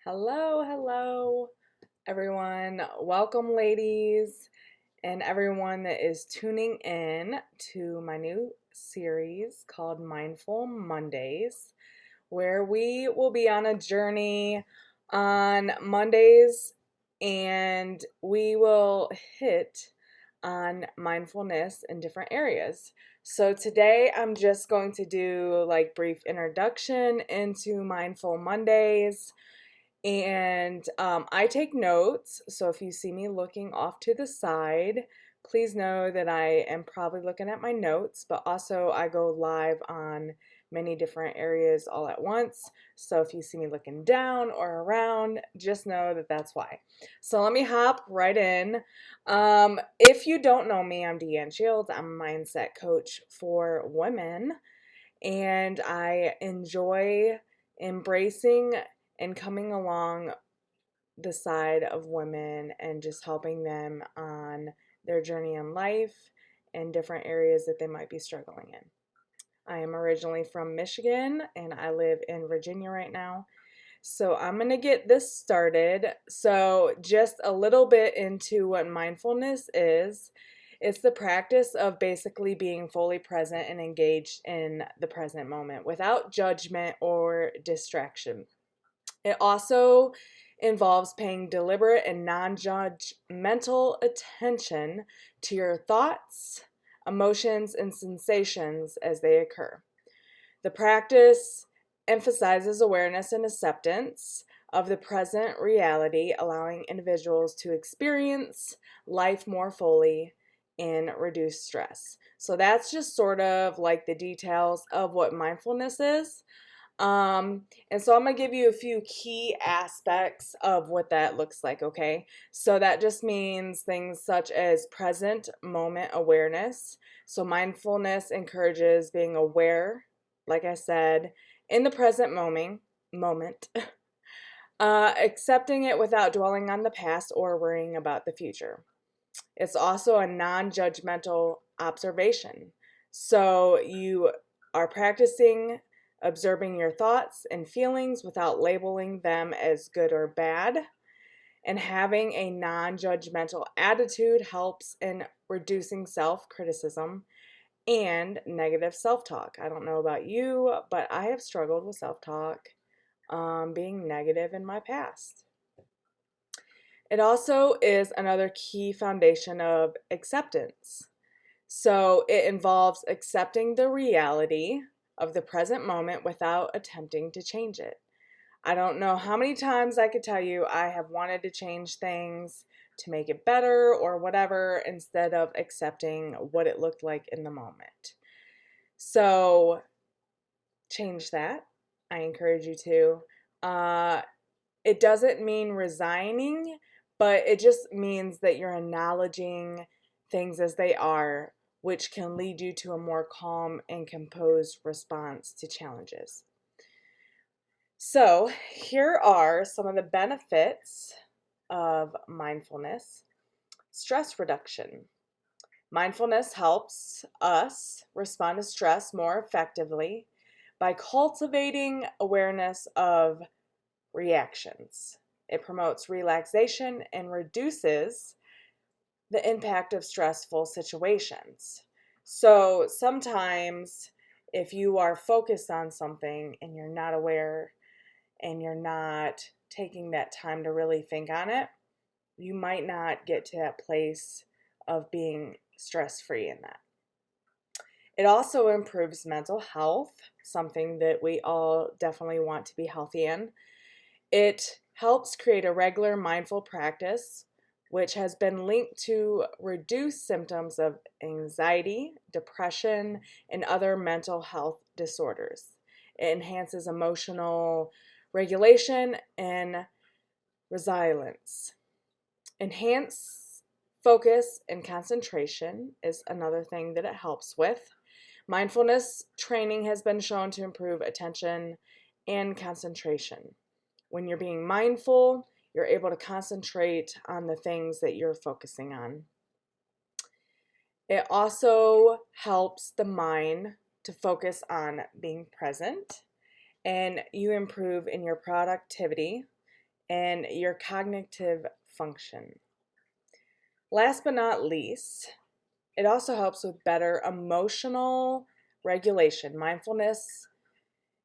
Hello, everyone. Welcome, ladies, and everyone that is tuning in to my new series called Mindful Mondays, where we will be on a journey on Mondays and we will hit on mindfulness in different areas. So today I'm just going to do like brief introduction into Mindful Mondays, and I take notes, so if you see me looking off to the side, please know that I am probably looking at my notes, but also I go live on many different areas all at once. So if you see me looking down or around, just know that that's why. So let me hop right in. If you don't know me, I'm Deanne Shields. I'm a mindset coach for women, and I enjoy embracing and coming along the side of women and just helping them on their journey in life and different areas that they might be struggling in. I am originally from Michigan and I live in Virginia right now. So I'm going to get this started. So, just a little bit into what mindfulness is. It's the practice of basically being fully present and engaged in the present moment without judgment or distraction. It also involves paying deliberate and non judgmental attention to your thoughts, emotions, and sensations as they occur. The practice emphasizes awareness and acceptance of the present reality, allowing individuals to experience life more fully and reduce stress. So that's just sort of like the details of what mindfulness is. And so I'm going to give you a few key aspects of what that looks like, okay? So that just means things such as present moment awareness. So mindfulness encourages being aware, like I said, in the present moment, accepting it without dwelling on the past or worrying about the future. It's also a non-judgmental observation. So you are practicing observing your thoughts and feelings without labeling them as good or bad. And having a non judgmental attitude helps in reducing self criticism and negative self talk. I don't know about you, but I have struggled with self talk being negative in my past. It also is another key foundation of acceptance. So it involves accepting the reality of the present moment without attempting to change it. I don't know how many times I could tell you I have wanted to change things to make it better or whatever instead of accepting what it looked like in the moment. So change that. I encourage you to. It doesn't mean resigning, but it just means that you're acknowledging things as they are, which can lead you to a more calm and composed response to challenges. So, here are some of the benefits of mindfulness. Stress reduction. Mindfulness helps us respond to stress more effectively by cultivating awareness of reactions. It promotes relaxation and reduces the impact of stressful situations. So sometimes, if you are focused on something and you're not aware and you're not taking that time to really think on it, you might not get to that place of being stress free in that. It also improves mental health, something that we all definitely want to be healthy in. It helps create a regular mindful practice, which has been linked to reduce symptoms of anxiety, depression, and other mental health disorders. It enhances emotional regulation and resilience. Enhance focus and concentration is another thing that it helps with. Mindfulness training has been shown to improve attention and concentration. When you're being mindful, you're able to concentrate on the things that you're focusing on. It also helps the mind to focus on being present, and you improve in your productivity and your cognitive function. Last but not least, it also helps with better emotional regulation. Mindfulness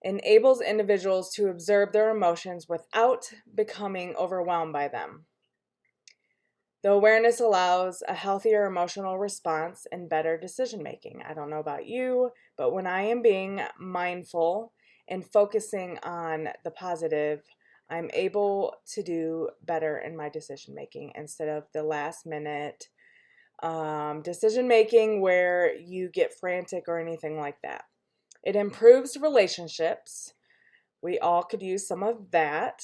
enables individuals to observe their emotions without becoming overwhelmed by them. The awareness allows a healthier emotional response and better decision making. I don't know about you, but when I am being mindful and focusing on the positive, I'm able to do better in my decision making instead of the last minute decision making where you get frantic or anything like that. It improves relationships. We all could use some of that.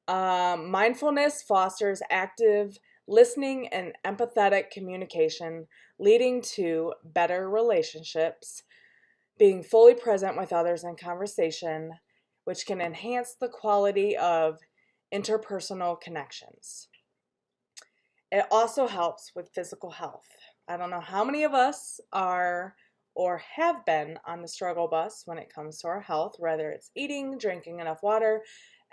Mindfulness fosters active listening and empathetic communication, leading to better relationships, being fully present with others in conversation, which can enhance the quality of interpersonal connections. It also helps with physical health. I don't know how many of us are or have been on the struggle bus when it comes to our health, whether it's eating, drinking enough water,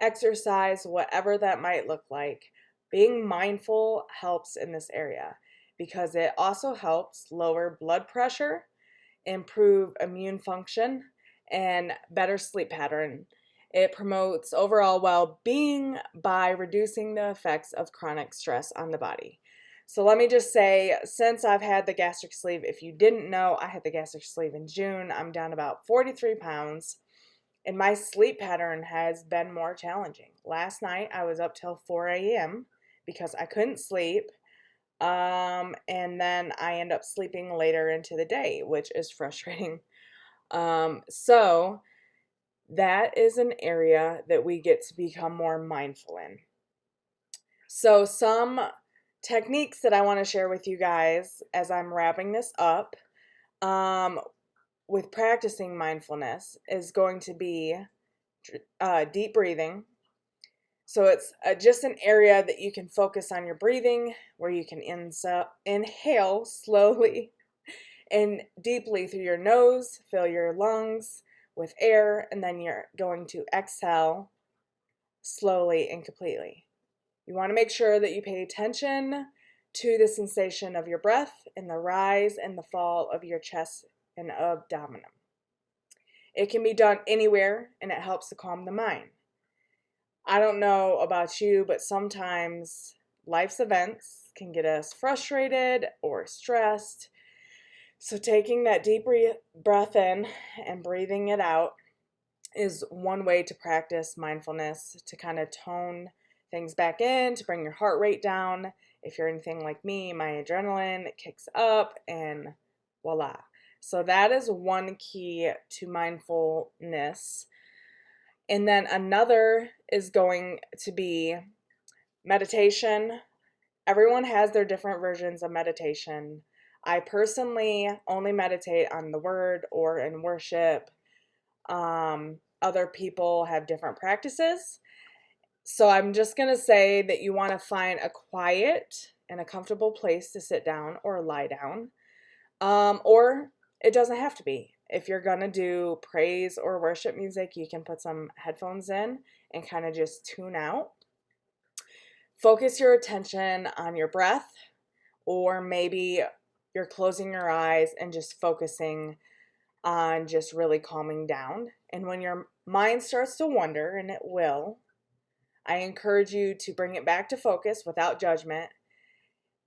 exercise, whatever that might look like. Being mindful helps in this area because it also helps lower blood pressure, improve immune function, and better sleep pattern. It promotes overall well-being by reducing the effects of chronic stress on the body. So let me just say, since I've had the gastric sleeve, if you didn't know, I had the gastric sleeve in June. I'm down about 43 pounds, and my sleep pattern has been more challenging. Last night, I was up till 4 a.m. because I couldn't sleep. And then I end up sleeping later into the day, which is frustrating. So that is an area that we get to become more mindful in. So some techniques that I want to share with you guys as I'm wrapping this up with practicing mindfulness is going to be deep breathing. So it's just an area that you can focus on your breathing, where you can inhale slowly and deeply through your nose, fill your lungs with air, and then you're going to exhale slowly and completely. You want to make sure that you pay attention to the sensation of your breath and the rise and the fall of your chest and abdomen. It can be done anywhere, and it helps to calm the mind. I don't know about you, but sometimes life's events can get us frustrated or stressed. So taking that deep breath in and breathing it out is one way to practice mindfulness, to kind of tone things back in, to bring your heart rate down. If you're anything like me, my adrenaline kicks up and voila. So that is one key to mindfulness. And then another is going to be meditation. Everyone has their different versions of meditation. I personally only meditate on the word or in worship. Other people have different practices. So I'm just going to say that you want to find a quiet and a comfortable place to sit down or lie down. Or it doesn't have to be. If you're going to do praise or worship music, you can put some headphones in and kind of just tune out. Focus your attention on your breath, or maybe you're closing your eyes and just focusing on just really calming down. And when your mind starts to wander, and it will, I encourage you to bring it back to focus without judgment.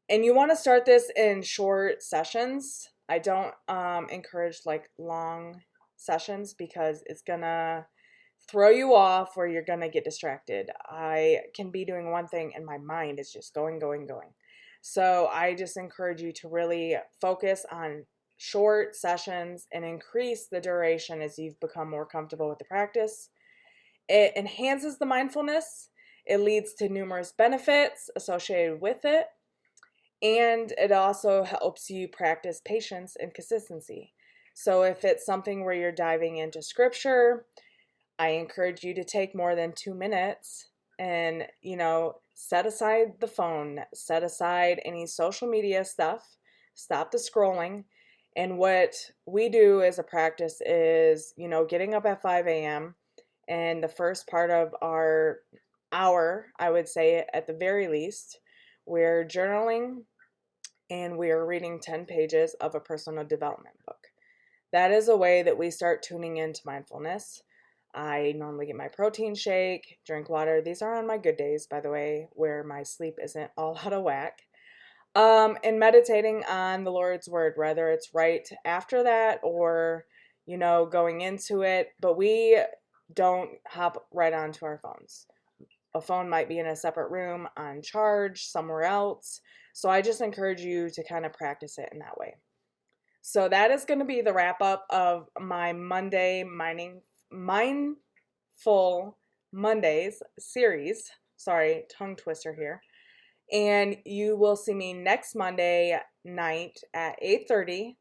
And you want to start this in short sessions. I don't encourage like long sessions because it's going to throw you off or you're going to get distracted. I can be doing one thing and my mind is just going. So I just encourage you to really focus on short sessions and increase the duration as you've become more comfortable with the practice. It enhances the mindfulness. It leads to numerous benefits associated with it. And it also helps you practice patience and consistency. So if it's something where you're diving into scripture, I encourage you to take more than 2 minutes and, set aside the phone, set aside any social media stuff, stop the scrolling. And what we do as a practice is, getting up at 5 a.m. and the first part of our hour, I would say at the very least, we're journaling and we're reading 10 pages of a personal development book. That is a way that we start tuning into mindfulness. I normally get my protein shake, drink water. These are on my good days, by the way, where my sleep isn't all out of whack. And meditating on the Lord's word, whether it's right after that or, going into it. But we don't hop right onto our phones. A phone might be in a separate room on charge somewhere else. So I just encourage you to kind of practice it in that way. So that is going to be the wrap up of my Mindful Mondays series. Sorry, tongue twister here. And you will see me next Monday night at 8:30.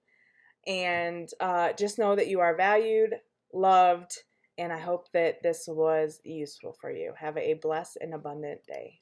And just know that you are valued, loved, and I hope that this was useful for you. Have a blessed and abundant day.